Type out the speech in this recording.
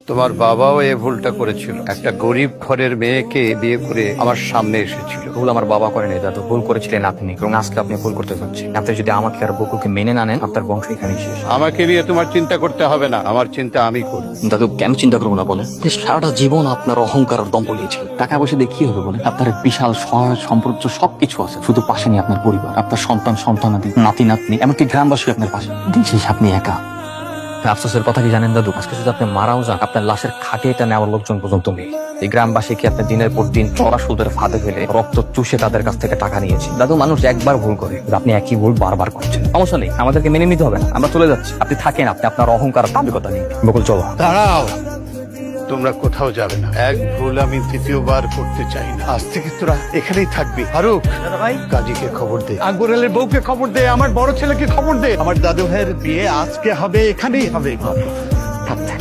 তোমার বাবাও এই ভুলটা করেছিল, একটা গরিব ঘরের মেয়েকে বিয়ে করে আমার সামনে এসেছিল। ভুল আমার বাবা করেনি দাদু, ভুল করেছিলেন আপনি, এবং আজকে আপনি ভুল করতে যাচ্ছেন। আপনি যদি আমাকে আর বকুকে মেনে না নেন, আপনার বংশ এখানেই শেষ। আমাকে নিয়ে তোমার চিন্তা করতে হবে না, আমার চিন্তা আমি করি। দাদু কেন চিন্তা করবো না বলেন? সারাটা জীবন আপনার অহংকার আর দম্ভ নিয়েছিল। টাকা পয়সা দিয়ে কি হবে বলেন? আপনার এক বিশাল সহায় সম্পর্ক সবকিছু আছে, শুধু পাশে নেই আপনার পরিবার, আপনার সন্তান সন্তানাদি, নাতি নাতনি, এমনকি গ্রামবাসী আপনার পাশে। দিন শেষে আপনি একা। আফসোসের কথা কি জানেন দাদু? আজকে যদি আপনি মারাও যান, আপনার লাশের খাটে এটা নেওয়ার লোকজন পর্যন্ত নেই। এই গ্রামবাসী কি আপনি দিনের পর দিন চড়া সুদের ফাঁদে ফেলে রক্ত চুষে তাদের কাছ থেকে টাকা নিয়েছে। দাদু মানুষ একবার ভুল করে, আপনি একই ভুল বারবার করছেন। সমস্যা নেই, আমাদেরকে মেনে নিতে হবে না, আমরা চলে যাচ্ছি। আপনি থাকেন, আপনি আপনার অহংকার দাম্ভিকতা নিয়ে। বকুল চলো। দাঁড়াও, তোমরা কোথাও যাবে না। এক ভুল আমি দ্বিতীয়বার করতে চাই না। আজ থেকে তোরা এখানেই থাকবি। ফারুক, ভাই, কাজীকে খবর দে, আকবর আলীর বউকে খবর দে, আমার বড় ছেলেকে খবর দে। আমার দাদু ভাইয়ের বিয়ে আজকে হবে, এখানেই হবে। থাক থাক